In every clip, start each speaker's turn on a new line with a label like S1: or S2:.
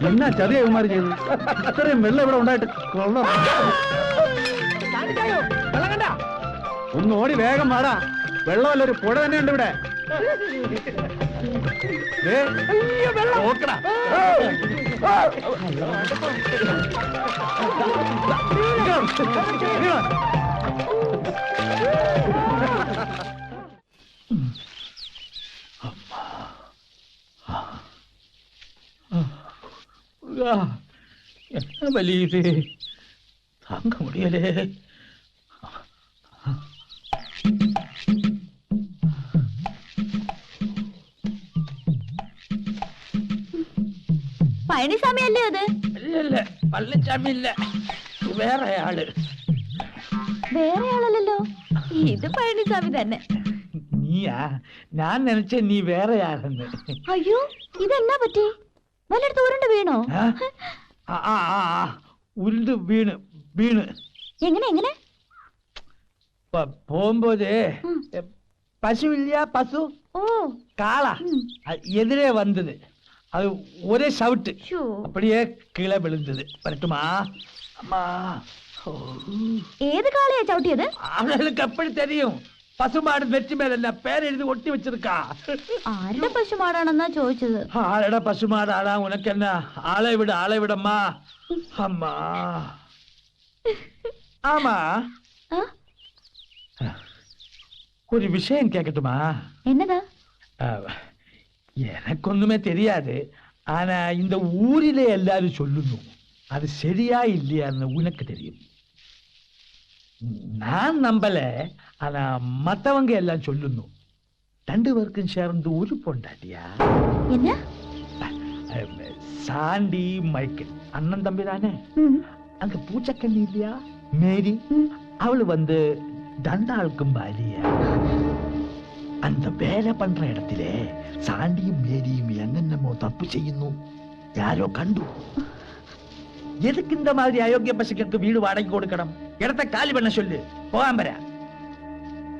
S1: എന്നാ ചതിയകുമാരി ചെയ്തു? ഇത്രയും വെള്ളം ഇവിടെ ഉണ്ടായിട്ട് കൊള്ളാം. ഒന്ന് ഓടി വേഗം വാടാ. വെള്ളമല്ല, ഒരു പുഴ തന്നെ ഉണ്ട് ഇവിടെ.
S2: என்ன வலி இது, தாங்க முடியலே.
S3: പഴനിസ്വാമി അല്ലേ അത്?
S2: ഇല്ല, പളനിസ്വാമി ഇല്ല, വേറെ ആള്.
S3: വേറെ ആളല്ലോ, ഇത് പഴനിസ്വാമി തന്നെ.
S2: നീയാ? ഞാൻ നിனைச்ச നീ വേറെ ആളെന്ന്.
S3: അയ്യോ, ഇതെന്നാ പറ്റി? വല്ലയിടത്ത് ഉരുണ്ട് വീണോ?
S2: ഉരുണ്ട് വീണ് വീണ്.
S3: എങ്ങനെ?
S2: പോകുമ്പോതേ പശുവില്ല, പശു காள எதிரே வந்தது. அது ஒரே ஷவுட், அப்படியே கீழே விழுந்தது. வரட்டுமா? அம்மா,
S3: ஏது காளையா சவுட்டியது?
S2: அவளுக்கு எப்படி தெரியும்? பசுமாடு நெற்றி மேல பேர் எழுதி ஒட்டி வச்சிருக்கா.
S3: ആരുടെ പശുമാടാണെന്നാ ചോദിച്ചത്.
S2: ആരുടെ പശുമാടാടാ? ഉനക്ക് എന്നാ? ആളെ വിടമ്മാ. അമ്മാ, ஆமா, ஒரு விஷயம் கேட்கட்டுமா?
S3: என்னதா?
S2: எனக்கு ஒண்ணுமே தெரியாது. ஆனா இந்த ஊரிலே எல்லாரும் சொல்லுന്നു. அது சரியா இல்லையான்னு உனக்கு தெரியும். நான் நம்பல, ஆனா மத்தவங்க எல்லாம் சொல்லுന്നു. ரெண்டு பேருக்கும் சேர்ந்து ஒரு பொண்டாட்டியா?
S3: என்ன?
S2: சாண்டி மைக்கேல் அண்ணன் தம்பி தானே? அங்க பூச்சக்கண்ணி இல்லையா, மேரி? அவளு வந்து தண்டாளுக்கும் பாலியா. அந்த வேலை பண்ற இடத்திலே சாண்டியும் மேரியும் என்னென்னமோ தப்பு செய்யுന്നു. யாரோ கண்டு. எதுக்கு இந்த மாதிரி அயோக்கிய பசங்களுக்கு வீடு வாடகை கொடுக்கணும்? இடத்தை காலி பண்ண சொல்லு, போகாம வர.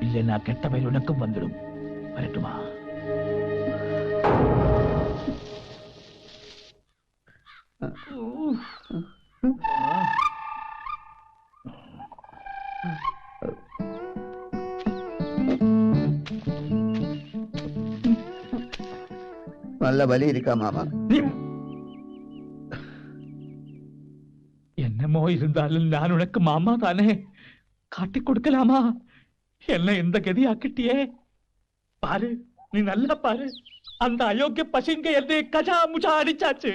S2: இல்லைன்னா கெட்ட பேர் உனக்கும் வந்துடும். வரட்டுமா?
S4: நல்ல வலி இருக்கா மாமா?
S2: என்னமோ இருந்தாலும் நான் உனக்கு மாமா தானே, காட்டி கொடுக்கலாமா? என்ன இந்த கதி ஆக்கிட்டியே. பாரு, நீ நல்லா பாரு, அந்த அயோக்கிய பசங்க என்னை கஜா முஜா அடிச்சாச்சு.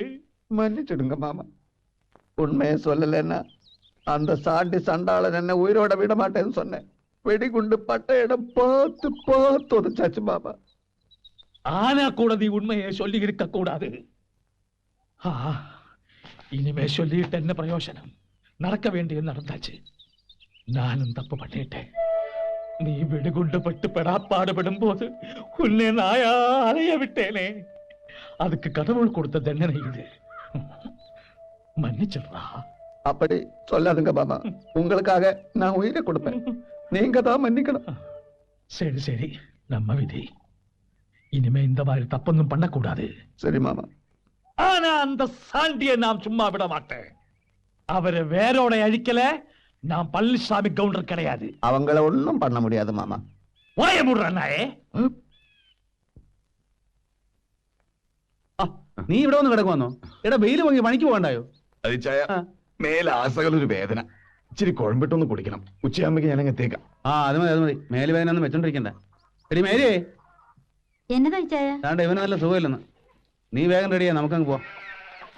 S4: மன்னிச்சிடுங்க மாமா. உண்மையை சொல்லலன்னா அந்த சாண்டி சண்டாளன் என்ன உயிரோட விட மாட்டேன்னு சொன்னேன். வெடிகுண்டு பட்ட இடம் பார்த்து பார்த்து உதச்சாச்சு மாமா.
S2: ஆனா கூட நீ உண்மையை சொல்லி இருக்க கூடாது. இனிமே சொல்லிட்டு என்ன பிரயோஜனம்? நடக்க வேண்டியது நடந்தாச்சு. நானும் தப்பு பண்ணிட்டேன். நீ வெடிகுண்டு பட்டு பெடாப்பாடுபடும் போது உன்னை நாயா அலைய விட்டேனே. அதுக்கு கடவுள் கொடுத்த தண்டனை இது. மன்னிச்சிடுறா.
S4: அப்படி சொல்லாதுங்க மாமா. உங்களுக்காக நான் உயிரை கொடுப்பேன். நீங்க தான் மன்னிக்கணும்.
S2: சரி சரி, நம்ம விதி. இனிமே இந்த மாதிரி தப்பொன்னும் பண்ணக்கூடாது.
S4: சரி மாமா.
S2: ஆனா அந்த சாண்டியை நாம் சும்மா விட மாட்டேன். அவரை வேரோட அழிக்கல, நான் பழனிசாமி கவுண்டர் கிடையாது.
S4: அவங்கள ஒன்னும் பண்ண முடியாது மாமா.
S2: வாய மூடுறாயே.
S1: നീ ഇവിടെ വന്ന് കിടക്കുവന്നോ? എടാ വെയിൽ വാങ്ങി പണിക്ക് പോകണ്ടായോ?
S4: അതിച്ചായ മേലെ ആസകളൊരു വേദന. ഇച്ചിരി കുഴമ്പിട്ടൊന്ന് കുടിക്കണം. ഉച്ചയാകുമ്പോ ഞാൻ എത്തേക്കാം.
S1: അത് മതി. മേല് വേദന ഒന്നും വെച്ചോണ്ടിരിക്കണ്ട. എടി മേരിയേ,
S3: എന്നതാ ചായ?
S1: താണ്ട ഇവന് നല്ല സുഖമില്ലെന്ന്. നീ വേഗം റെഡിയാ, നമുക്കങ്ങ് പോവാം.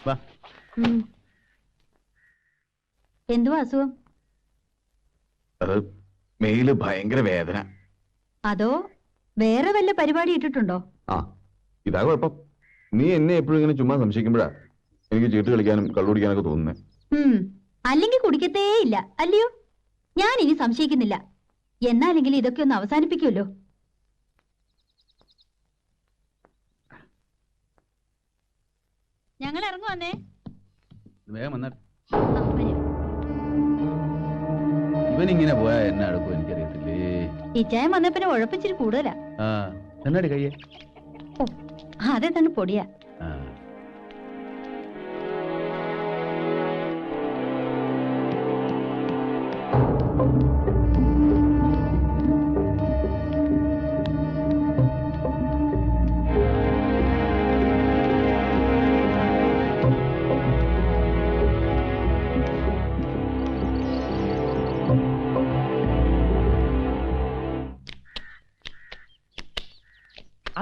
S1: വാ.
S3: എന്തുവാ അസുഖം?
S4: അത് മേല് ഭയങ്കര വേദന.
S3: അതോ വേറെ വല്ല പരിപാടി ഇട്ടിട്ടുണ്ടോ?
S4: ഇതാ കുഴപ്പം. നീ എന്നെ എപ്പോഴും ഇങ്ങനെ ചുമ്മാ സംശയിക്കുമ്പോഴാ എനിക്ക് ചീട്ട് കളിക്കാനും കള്ളുടിക്കാനൊക്കെ തോന്നുന്നേ.
S3: അല്ലെങ്കിൽ കുടിക്കത്തേ ഇല്ല അല്ലയോ? ഞാൻ ഇനി സംശയിക്കുന്നില്ല. എന്നാലെങ്കിലും ഇതൊക്കെ ഒന്ന് അവസാനിപ്പിക്കുമല്ലോ. ഞങ്ങൾ ഇറങ്ങുവന്നേ.
S1: വേഗം വന്നാട്ടെ. ഇവനിങ്ങനെ പോയാ എന്നെ അടുക്കും എനിക്കറിയത്തില്ലേ.
S3: ഇച്ചായം വന്ന പിന്നെ ഉഴപ്പിച്ചിരി കൂടുതലാ.
S1: എന്നാടി കഴിയേ?
S3: അതേ തന്നെ പൊടിയാ.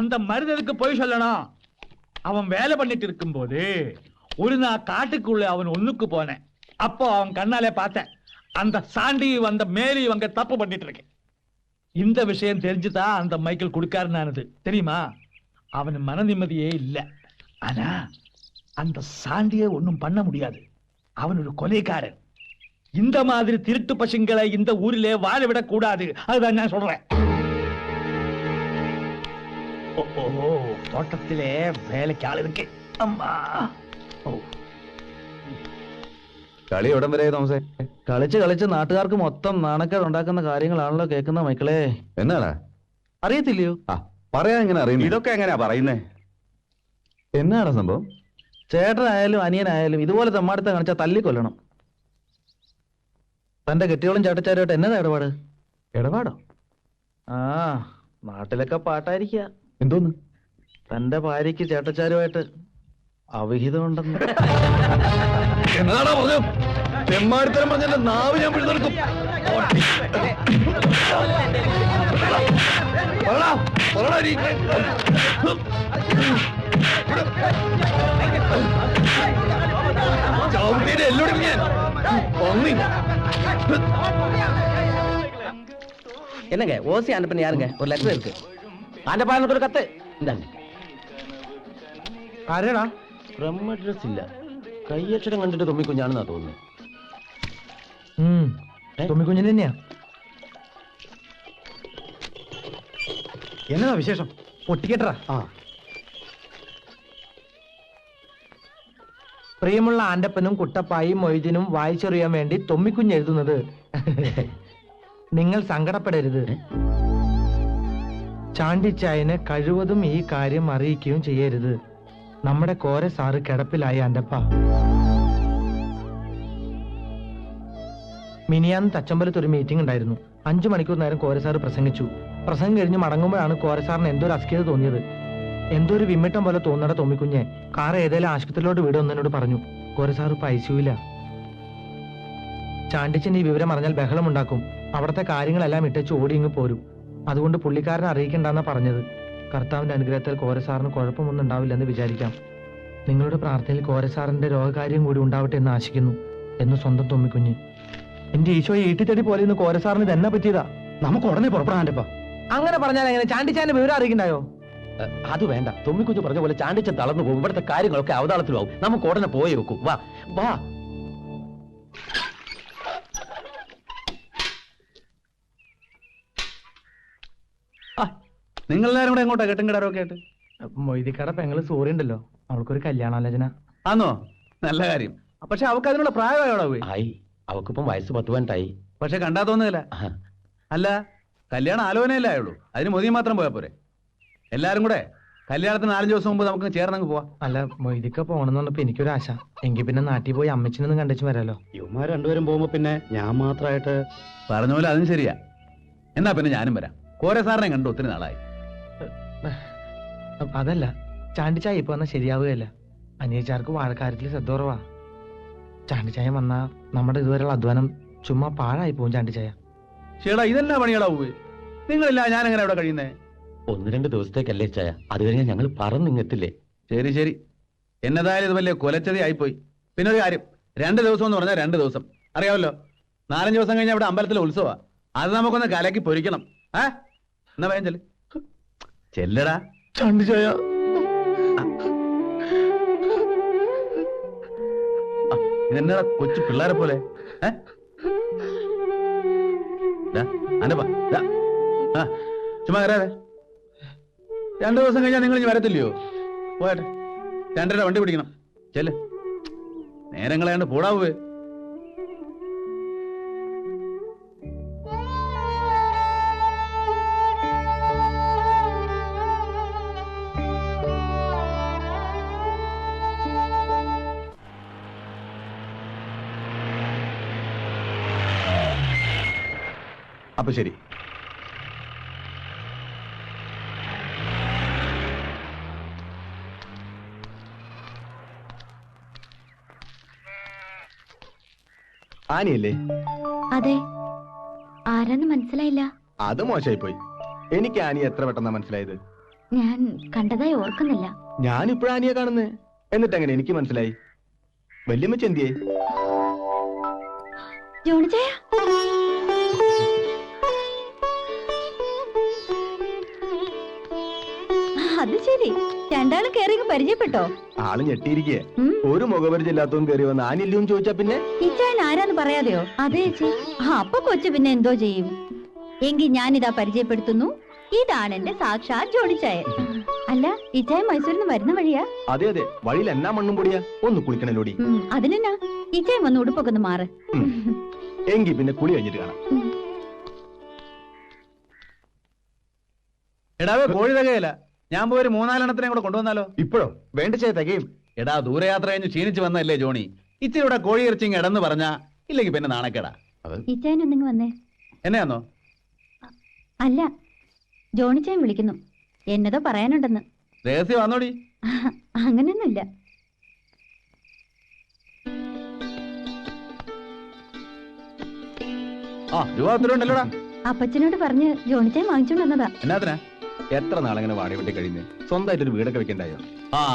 S2: அந்த மருதனுக்கு போய் சொல்லணும். அவன் வேலை பண்ணிட்டு இருக்கும் போது ஒரு நாள் காட்டுக்குள்ள அவன் ஒண்ணுக்கு போனேன். அப்போ அவன் கண்ணாலே பார்த்தேன், அந்த சாண்டி அந்த மேரி இவங்க தப்பு பண்ணிட்டு இருக்கேன். இந்த விஷயம் தெரிஞ்சுதான் அந்த மைக்கேல் குடுக்காருனானது தெரியுமா? அவன் மன நிம்மதியே இல்ல. ஆனா அந்த சாண்டியை ஒண்ணும் பண்ண முடியாது. அவன் ஒரு கொலைக்காரன். இந்த மாதிரி திருட்டு பசங்களை இந்த ஊரிலே வாழ விடக் கூடாது. அதுதான் நான் சொல்றேன். தோட்டத்திலே വേലയ്ക്ക് ആൾ ഇരിക്കെ. അമ്മാ.
S1: കളി എവിടം വരെ തോമസേ?
S4: കളിച്ച് കളിച്ച് നാട്ടുകാർക്ക് മൊത്തം നാണക്കേട് ഉണ്ടാക്കുന്ന കാര്യങ്ങളാണല്ലോ കേൾക്കുന്ന മക്കളെ.
S1: എന്നാടാ
S4: അറിയത്തില്ലയോ?
S1: ആ പറയാൻ എങ്ങനെ അറിയുന്നു? ഇതൊക്കെ എങ്ങനെയാ പറയുന്നേ? എന്നാണ് സംഭവം?
S4: ചേട്ടനായാലും അനിയനായാലും ഇതുപോലെ തെമ്മാടുത്ത കാണിച്ചാൽ തല്ലിക്കൊല്ലണം. തന്റെ കെട്ടിയോളും ചേട്ടച്ചാരുമായിട്ട് എന്നതാ ഇടപാട്?
S1: ഇടപാടോ?
S4: ആ നാട്ടിലൊക്കെ പാട്ടായിരിക്കുക.
S1: എന്തോന്ന്?
S4: തന്റെ ഭാര്യയ്ക്ക് ചേട്ടച്ചാരുമായിട്ട് അവിഹിതമുണ്ടെന്ന്.
S1: എന്നതാടാ പറഞ്ഞു? തെമ്മാടിത്തരം പറഞ്ഞ നാവ് ഞാൻ പിടിച്ചെടുക്കും. എല്ലോടും ഞാൻ
S5: என்னங்க ஓசி அனுப்பின யாருங்க? ஒரு லெட்டர் இருக்கு. ஆண்டப்பா எனக்கு ஒரு கத்து இந்தாங்க.
S2: ആരാടാ?
S5: ഫ്രം അഡ്രസ് ഇല്ല. കയ്യക്ഷരം കണ്ടിട്ട് തൊമ്മിക്കുഞ്ഞാണെന്നാ തോന്നുന്നു.
S2: തൊമ്മിക്കുഞ്ഞിന് തന്നെയാ. എന്നതാ വിശേഷം? പൊട്ടിക്കട്ടാ.
S6: പ്രിയമുള്ള ആന്റപ്പനും കുട്ടപ്പായും മൊയ്തീനും വായിച്ചറിയാൻ വേണ്ടി തൊമ്മിക്കുഞ്ഞ് എഴുതുന്നത്. നിങ്ങൾ സങ്കടപ്പെടരുത്. ചാണ്ടിച്ചായന് കഴിവതും ഈ കാര്യം അറിയിക്കുകയും ചെയ്യരുത്. നമ്മുടെ കോര സാറ് കിടപ്പിലായി ആന്റപ്പ. മിനിയാന്ന് തച്ചമ്പലത്ത് ഒരു മീറ്റിംഗ് ഉണ്ടായിരുന്നു. 5 മണിക്കൂർ നേരം കോരസാറ് പ്രസംഗിച്ചു. പ്രസംഗം കഴിഞ്ഞ് മടങ്ങുമ്പോഴാണ് കോരസാറിന് എന്തോ ഒരു അസ്കിത തോന്നിയത്. എന്തോ ഒരു വിമ്മിട്ടം പോലെ തോന്നണ തൊമ്മിക്കുഞ്ഞെ കാർ ഏതെങ്കിലും ആശുപത്രിയിലോട്ട് വിടുമെന്നോട് പറഞ്ഞു. കോരസാറ് ഇപ്പൊ ഐസിയുവില. ചാണ്ടിച്ചൻ ഈ വിവരം അറിഞ്ഞാൽ ബഹളമുണ്ടാക്കും. അവിടുത്തെ കാര്യങ്ങളെല്ലാം ഇട്ടച്ച് ഓടി ഇങ്ങ് പോരും. അതുകൊണ്ട് പുള്ളിക്കാരനെ അറിയിക്കണ്ടെന്നാ പറഞ്ഞത്. കർത്താവിന്റെ അനുഗ്രഹത്തിൽ കോരസാറിന് കുഴപ്പമൊന്നും ഉണ്ടാവില്ലെന്ന് വിചാരിക്കാം. നിങ്ങളുടെ പ്രാർത്ഥനയിൽ കോരസാറിന്റെ രോഗകാര്യം കൂടി ഉണ്ടാവട്ടെ എന്ന് ആശിക്കുന്നു എന്ന് സ്വന്തം തൊമ്മിക്കുഞ്ഞ്. എന്റെ ഈശോയെ ഈട്ടിത്തടി പോലെ ഇന്ന് കോരസാറിന് തന്നെ പറ്റിയതാ.
S5: നമുക്ക് ഉടനെ പുറപ്പെടാൻ്റെപ്പാ.
S6: അങ്ങനെ പറഞ്ഞാൽ എങ്ങനെ? ചാണ്ടിച്ചാന്റെ വിവരം അറിയിക്കണ്ടായോ?
S5: അത് വേണ്ട. തൊമ്മിക്കുഞ്ഞ് പറഞ്ഞ പോലെ ചാണ്ടിച്ചൻ തളർന്നു പോകും. ഇവിടുത്തെ കാര്യങ്ങളൊക്കെ അവതാളത്തിലാവും. നമുക്ക് ഉടനെ പോയി വെക്കും. വാ വാ.
S1: നിങ്ങളെല്ലാരും കൂടെ എങ്ങോട്ടാ കെട്ടും കിടാരൊക്കെ ആയിട്ട്?
S6: മൊയ്തിക്കട പെങ്ങള് സൂര്യണ്ടല്ലോ, അവൾക്കൊരു കല്യാണാലോചന.
S1: ആന്നോ? നല്ല കാര്യം. പക്ഷെ അവക്ക് അതിനുള്ള പ്രായമായോടാ പോയി.
S5: ആയി. അവക്കിപ്പം വയസ്സ് 10
S1: പക്ഷെ കണ്ടാ തോന്നുന്നില്ല. അല്ല, കല്യാണം ആലോചനയല്ലേ ആയുള്ളൂ. അതിന് മോദി മാത്രം പോയാ പോരെ? എല്ലാരും കൂടെ കല്യാണത്തിന് 4 ദിവസം മുമ്പ് നമുക്ക് ചേർന്നങ്ങ് പോവാ.
S6: അല്ല, മൊയ്തിക്ക പോണെന്ന് പറഞ്ഞപ്പോ എനിക്കൊരു ആശ. എങ്കിൽ പിന്നെ നാട്ടിൽ പോയി അമ്മച്ചിനൊന്നും കണ്ടിച്ചു വരാലോ.
S1: ഇവന്മാർ രണ്ടുപേരും പോകുമ്പോ പിന്നെ ഞാൻ മാത്രമായിട്ട് പറഞ്ഞ പോലെ അതും ശരിയാ. എന്നാ പിന്നെ ഞാനും വരാം. കോരെ സാറിനെ കണ്ടു ഒത്തിരി നാളായി.
S6: അതല്ല, ചാണ്ടിച്ചായ ഇപ്പൊ വന്നാൽ ശരിയാവുകയല്ല. അനിയച്ചാർക്ക് വാഴക്കാര്യത്തിൽ ശ്രദ്ധ കുറവാ. ചാണ്ടിച്ചായ വന്നാ നമ്മുടെ ഇതുവരെയുള്ള അധ്വാനം ചുമ്മാ പാഴായി പോകും. ചാണ്ടിച്ചായ
S1: ചേടാ, ഇതെന്നാ പണികളാ പോയി? നിങ്ങളില്ല, ഞാൻ എങ്ങനെ അവിടെ കഴിയുന്നേ?
S5: 1-2 ദിവസത്തേക്കല്ലേ ചായ. അത് കഴിഞ്ഞാൽ ഞങ്ങൾ പറന്നിങ്ങെത്തില്ലേ.
S1: ശരി ശരി, എന്നതായാലും ഇത് വലിയ കൊലച്ചതി ആയിപ്പോയി. പിന്നെ ഒരു കാര്യം, 2 ദിവസം എന്ന് പറഞ്ഞാൽ 2 ദിവസം അറിയാമല്ലോ. 4-5 ദിവസം കഴിഞ്ഞാൽ ഇവിടെ അമ്പലത്തിലെ ഉത്സവ. അത് നമുക്കൊന്ന് കലക്കി പൊരിക്കണം. എന്നാ വേഗം ചെല്ല്. ചെല്ലടാ.
S6: ചാണ്ടിച്ചായ
S1: ഇതെന്നാ കൊച്ചു പിള്ളേരെ പോലെ? ചുമ്മാ കരാതെ. 2 ദിവസം കഴിഞ്ഞാൽ നിങ്ങൾ ഇനി വരത്തില്ലയോ? പോയട്ടെ, 2:30 വണ്ടി പിടിക്കണം. ചെല്ല്. നേരങ്ങളെയാണ്ട് പോടാവേ.
S7: അപ്പൊ ശരി. ആനിയല്ലേ?
S3: അതെ. ആരാന്ന് മനസ്സിലായില്ല.
S7: അത് മോശമായി പോയി. എനിക്ക് ആനി എത്ര പെട്ടെന്നാ മനസ്സിലായത്?
S3: ഞാൻ കണ്ടതായി ഓർക്കുന്നില്ല.
S7: ഞാനിപ്പോഴാ ആനിയെ കാണുന്നേ. എന്നിട്ട് എങ്ങനെ എനിക്ക് മനസ്സിലായി? വല്യമ്മച്ചി എന്തിയേ?
S3: ജോണിച്ചായ, അത് ശരി, രണ്ടാളും കേറി പരിചയപ്പെട്ടോ?
S7: ആള് ഞെട്ടിയിരിക്കേ.
S3: ഉം.
S7: ഒരു മുഖപരിചയം ഇല്ലാത്തവൻ കയറി വന്ന് ആനില്ലയോന്ന് ചോദിച്ചാ പിന്നെ
S3: ഇച്ചായൻ ആരാന്ന് പറയാതെയോ? അതെ ചേച്ചി. അപ്പൊ കൊച്ചു പിന്നെ എന്തോ ചെയ്യും? എങ്കിൽ ഞാനിതാ പരിചയപ്പെടുത്തുന്നു, ഇതാണ് എന്റെ സാക്ഷാത് ജോണിച്ചായ. അല്ല, ഇച്ചായ മൈസൂരിന്ന് വരുന്ന വഴിയാ?
S7: അതെ അതെ, വഴിയിൽ എന്നാ മണ്ണും പൊടിയാ. ഒന്ന് കുളിക്കണല്ലോടി.
S3: അതിനെന്നാ, ഇച്ചായ വന്ന് ഉടുപ്പൊക്കെ ഒന്ന് മാറ്.
S7: എങ്കി പിന്നെ കുളി കഴിഞ്ഞിട്ട് കാണാം.
S1: എടാവേ, കോഴി തികയില്ല. ഞാൻ പോയി ഒരു 3-4 കൂടെ കൊണ്ടുവന്നാലോ?
S7: ഇപ്പോഴോ? വേണ്ട ചേ, തികയും.
S1: എടാ, ദൂരയാത്ര കഴിഞ്ഞ് ക്ഷീണിച്ച് വന്നല്ലേ ജോണി. ഇച്ചിരി ഇവിടെ കോഴി ഇറച്ചിങ് ഇടന്ന് പറഞ്ഞാ ഇല്ലെങ്കിൽ പിന്നെ നാണക്കേടാ.
S3: ഇച്ചായൻ ഒന്നിങ്ങ് വന്നേ.
S1: എന്നെയാന്നോ?
S3: അല്ല, ജോണിച്ചായൻ വിളിക്കുന്നു, എന്നതോ പറയാനുണ്ടെന്ന്.
S1: രഹസ്യം വന്നോടി.
S3: അങ്ങനെയൊന്നുമില്ല.
S1: രൂപ ഒത്തിരി ഉണ്ടല്ലോടാ.
S3: അപ്പച്ചനോട് പറഞ്ഞ് ജോണിച്ചായൻ വാങ്ങിച്ചോണ്ട് വന്നതാ.
S1: എന്നാത്തിനാ?
S7: എത്ര നാളെങ്ങനെ വാടക വെട്ടി കഴിയുന്നേ? സ്വന്തമായിട്ടൊരു വീടൊക്കെ വെക്കണ്ടായോ?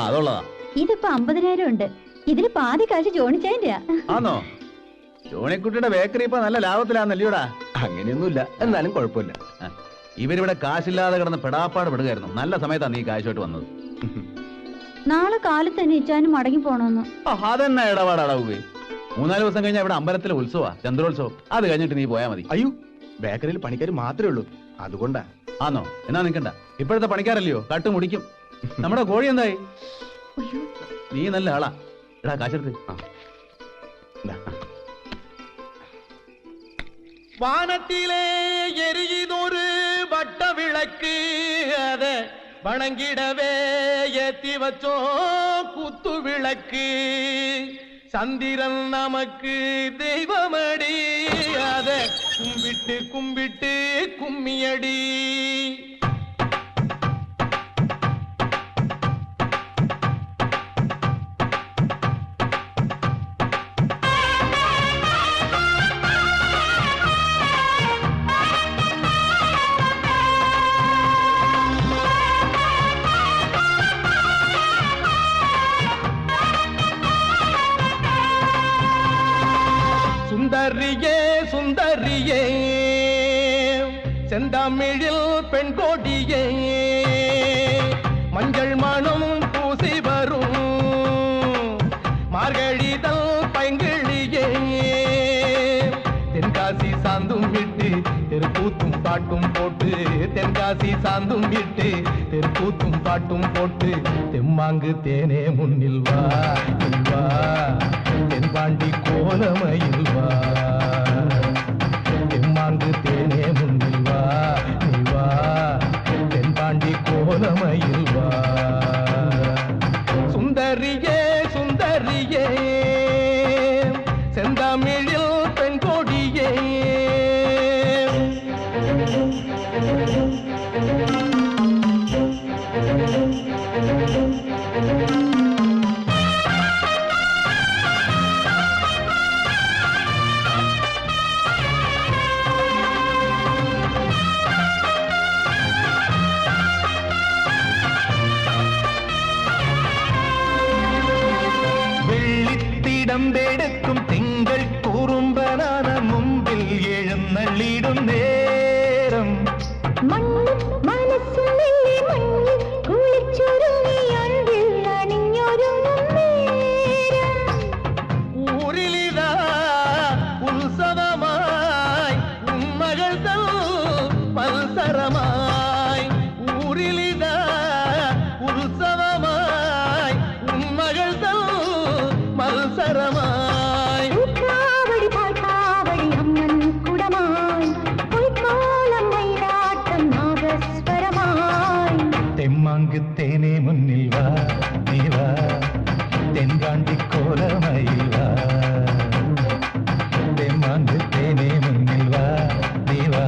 S1: അതുള്ളതാ.
S3: ഇതിപ്പോ 50,000 ഉണ്ട്. ഇതില് പാതി കാശ് ജോണിച്ചായന്റെയാ.
S1: ആന്നോ? ജോണിക്കുട്ടിയുടെ ബേക്കറി ഇപ്പൊ നല്ല ലാഭത്തിലാന്നല്ലോടാ.
S7: അങ്ങനെയൊന്നുമില്ല, എന്നാലും കുഴപ്പമില്ല.
S1: ഇവരിവിടെ കാശില്ലാതെ കിടന്ന് പെടാപ്പാട് പെടുകയായിരുന്നു. നല്ല സമയത്താണ് നീ കാശോട്ട് വന്നത്.
S3: നാളെ കാലത്ത് തന്നെ ഇച്ചാനും മടങ്ങി പോണോന്ന്.
S1: അതെന്നാ ഇടപാടാടാവുകയെ. 3-4 ദിവസം കഴിഞ്ഞാൽ ഇവിടെ അമ്പലത്തിലെ ഉത്സവാ, ചന്ദ്രോത്സവം. അത് കഴിഞ്ഞിട്ട് നീ പോയാ മതി.
S7: അയ്യോ, ബേക്കറിയിൽ പണിക്കാർ മാത്രമേ ഉള്ളൂ, അതുകൊണ്ടാ.
S1: ആന്നോ? എന്നാ നിൽക്കണ്ട. ഇപ്പോഴത്തെ പണിക്കാരല്ലയോ, കട്ട് മുടിക്കും. നമ്മുടെ കോഴി എന്തായി? നീ നല്ല ആളാ. എടാ, കാശെടുത്ത്.
S2: வானத்திலே எரியுதொரு வட்ட விளக்கு, அத வணங்கிடவே ஏத்தி வச்சோ குத்து விளக்கு. சந்திரன் நமக்கு தெய்வமடி, அத கும்பிட்டு கும்பிட்டு கும்மியடி. சுந்தரியே சுந்தரியே, செந்தமிழில் பெண் கோடியே, மஞ்சள் மணம் பூசி வரும் மார்கழிதல் பைங்கிழியே. தென்காசி சாந்தும் விட்டு தெருக்கூத்தும் பாட்டும் போட்டு, தென்காசி சாந்தும் விட்டு தெருக்கூத்தும் பாட்டும் போட்டு, தெம்மாங்கு தேனே முன்னில் வா வா, தென்பாண்டி கோலமயில் வா. தெம்மாங்கு தேனே முன்னில் வா நீ வா, தென்பாண்டி கோலமயில் வா. சுந்தரியே சுந்தரியே, செந்தமிழில் பெண் கொடியே. വെള്ളിത്തിടമ്പെടുക്കും തിങ്കൾ കുറുമ്പനാന മുമ്പിൽ എഴുന്നള്ളിടും നേരം, ഊരിലിതാ ഉത്സവമായി ഉമ്മകൾ മത്സരമായി. ഊരിലിതാ ഉത്സവമായി ഉമ്മകൾ മത്സരമായി. തെമ്മാങ്ക് തേനേ മുന്നിൽ വാ നീ വാ, തെൻകാണ്ടി കോലമയിൽ വാ. തെമ്മാങ്ക് തേനേ മുന്നിൽ വാ നീ വാ,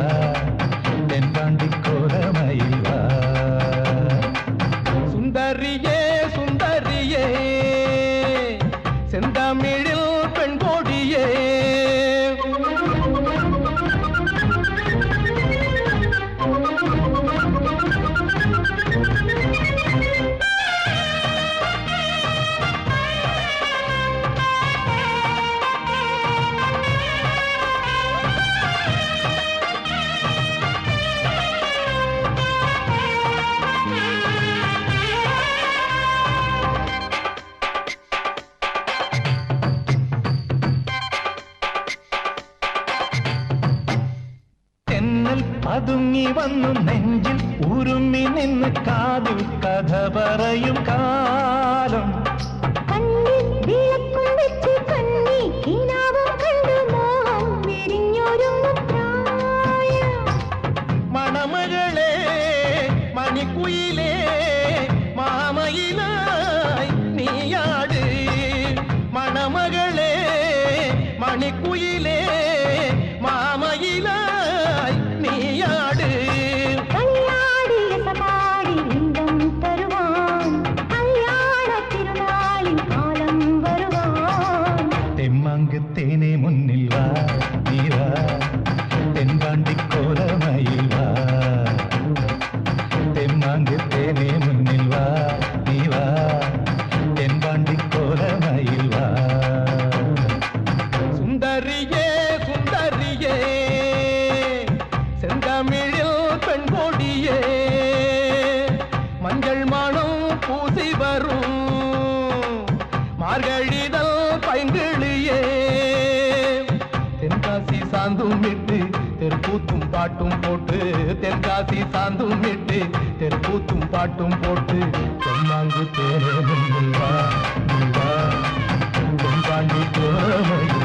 S2: സ്നേഹം പതുങ്ങി വന്നു നെഞ്ചിൽ ഉരുമ്മി നിന്ന് കാതിൽ കഥ പറയും കാലം മണമകളെ മണിക്കുയിലേ മാമയിലായി നീയാട് മണമകളെ മണിക്കുയിലേ മാമയിലായി നീയാട് തെമ്മാങ്ക് തേനെ മുന്നിൽ വാ നീ വാ തെൻപാണ്ടിക്കോലമയിൽ വാ തെമ്മാങ്ക് തേനെ മുന്നിൽ വാ നീ വാ തെൻപാണ്ടിക്കോലമയിൽ വാ സുന്ദരിയേ സുന്ദരിയേ செந்தமிழில் பெண் கொடியே மஞ்சள் மணம் பூசி வரும் மார்கழிதல் பைங்கிளியே தென்காசி சாந்தும் விட்டு தெற்கூத்தும் பாட்டும் போட்டு தென்காசி சாந்தும் விட்டு தெற்கூத்தும் பாட்டும் போட்டு தென்னாங்கு தேனே வா நீ வா தென்பாண்டி கோமையில்